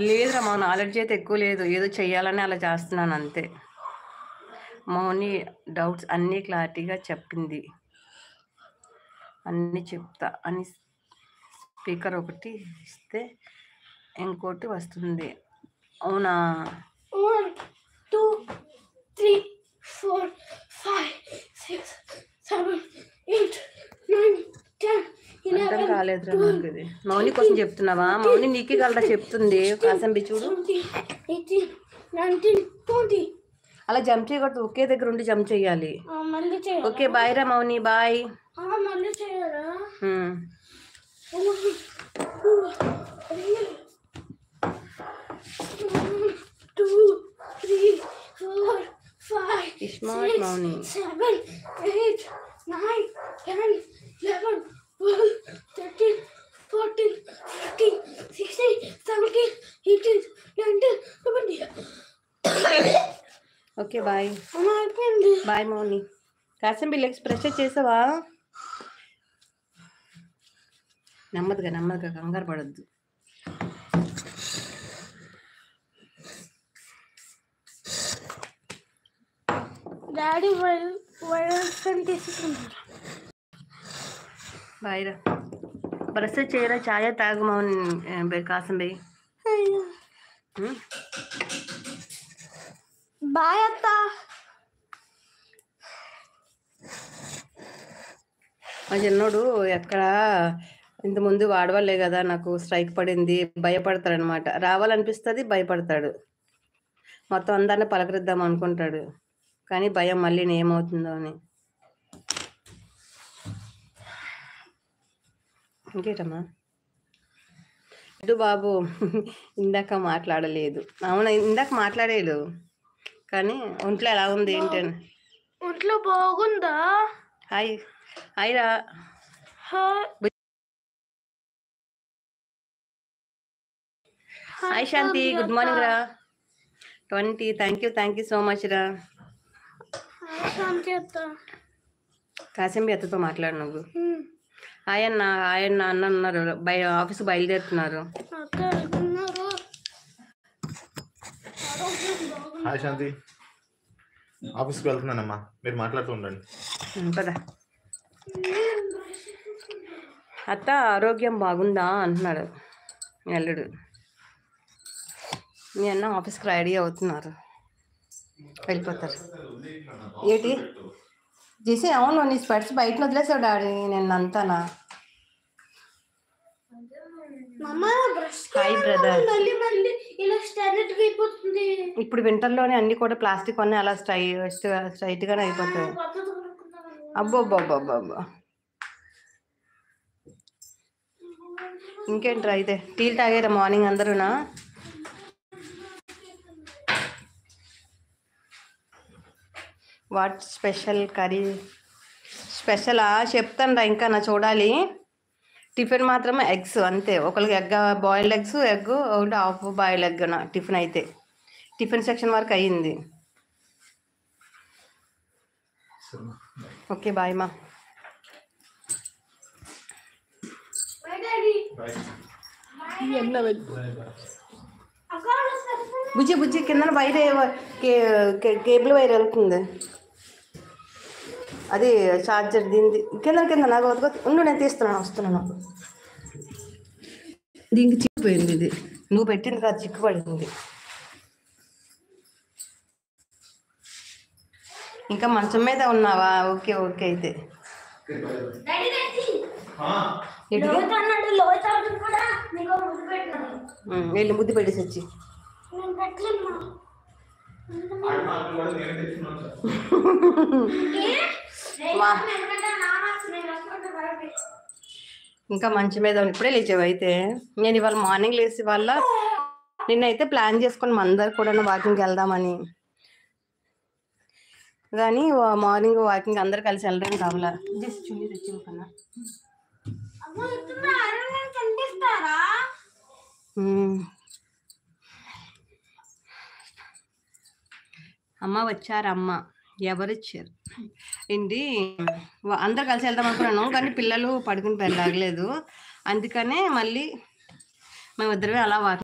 లేదురా మా నాలెడ్జ్ అయితే ఎక్కువ లేదు. ఏదో చెయ్యాలని అలా చేస్తున్నాను అంతే. మౌని డౌట్స్ అన్నీ క్లారిటీగా చెప్పింది. అన్నీ చెప్తా అని స్పీకర్ ఒకటి ఇస్తే ఇంకోటి వస్తుంది. అవునా? 1, 2, 3, 4, 5, 6, 7, 8, 9, 10, అర్థం 11, కాలేదురా 12, నాకు ఇది. మౌని కోసం చెప్తున్నావా? మౌని నీకే కలరా చెప్తుంది. కాసంబి చూడు. 17, 18, 19, 20. అలా జంప్ చేయకూడదు. ఒకే దగ్గర ఉండి జంప్ చేయాలి. మళ్ళీ చేయాలా? ఓకే బాయ్ రా మౌని. బాయ్. మళ్ళీ చేయాలా? 2, 3, 4, 5, స్మార్ట్ 6, మౌని. 7, 8, 9, 10, 11, 12, 13, 14, 15, 16, 17, 18, 19, 20. Okay bye. అయిపోయింది. బాయ్ మౌని. కాసంబి లెగ్స్ ప్రెషర్ చేసావా? నెమ్మదిగా కంగారు పడద్దు. డాడీ వైరస్ తీసుకుంటారు. బాయ్ రా. బ్రష్ చేయరా. ఛాయ తాగు మౌని. కాసంబి బాయ్ అత్త. మా చిన్నోడు ఎక్కడ ఇంతకుముందు వాడవాలే కదా నాకు స్ట్రైక్ పడింది భయపడతాడనమాట. రావాలనిపిస్తుంది భయపడతాడు. మొత్తం అందరిని పలకరిద్దాం అనుకుంటాడు కానీ భయం మళ్ళీ ఏమవుతుందో అని. ఇంకేటమ్మా ఇటు బాబు ఇందాక మాట్లాడలేదు. అవునా ఇందాక మాట్లాడేడు కానీ ఒంట్లో ఎలా ఉంది ఏంటని. ఒంట్లో బాగుందా? హాయ్ హాయ్ రా. హాయ్ శాంతి. గుడ్ మార్నింగ్ రా. 20. థ్యాంక్ యూ సో మచ్ రా. కాసింబి అత్తతో మాట్లాడు నువ్వు. ఆయన అన్న ఉన్నారు ఆఫీస్ బయలుదేరుతున్నారు. హాయ్ శాంతి. ఆఫీస్కి వెళ్తున్నానమ్మా, మీరు మాట్లాడుతూ ఉండండి. పదా. అత్త ఆరోగ్యం బాగుందా అంటున్నాడు మీ అల్లుడు. మీ అన్న ఆఫీస్కి రెడీ అవుతున్నారు, వెళ్ళిపోతారు. ఏంటి చేసి? అవును నీ స్పెట్స్ బయట వదిలేసావు డాడీ నిన్నంతానా. Hi brother. ఇప్పుడు వింటర్లోనే అన్ని కూడా ప్లాస్టిక్ అన్నీ అలా స్ట్రైట్గానే అయిపోతాయి. అబ్బో. ఇంకేంట్రా అయితే టీలు తాగారా మార్నింగ్ అందరూనా? What special curry? స్పెషలా చెప్తాను రా, ఇంకా నా చూడాలి. టిఫిన్ మాత్రం ఎగ్స్ అంతే. ఒకరికి బాయిల్డ్ ఎగ్స్ ఒకటి హాఫ్ బాయిల్డ్ ఎగ్ నా టిఫిన్ అయితే. టిఫిన్ సెక్షన్ వరకు అయ్యింది. ఓకే బాయ్ మా. బుజ్జి కింద వైర్ కేబుల్ వైర్ వెళ్తుంది, అది చార్జర్ దీనిది. కింద నాకు ఉండు, నేను వస్తున్నాను. దీనికి చిక్కుపోయింది, ఇది నువ్వు పెట్టింది కాదు, చిక్కుపడింది. ఇంకా మంచం మీద ఉన్నావా? ఓకే అయితే వెళ్ళి ముద్దు పెట్టేసి వచ్చి. ఇంకా మంచం మీద ఇప్పుడే లేచావు అయితే. నేను ఇవాళ మార్నింగ్ లేచి వాళ్ళ నిన్నైతే ప్లాన్ చేసుకుని అందరు కూడా వాకింగ్కి వెళ్దామని, కానీ మార్నింగ్ వాకింగ్ అందరు కలిసి వెళ్ళడం కావాలా. జస్ట్ చున్నీ తెచ్చి కన్నా అమ్మ వచ్చారమ్మ. ఎవరిచ్చారు ఏంటి? అందరు కలిసి వెళ్దాం అనుకున్నాను కానీ పిల్లలు పడుకుని పెళ్ళాగలేదు, అందుకనే మళ్ళీ మేము ఇద్దరమే అలా వాకింగ్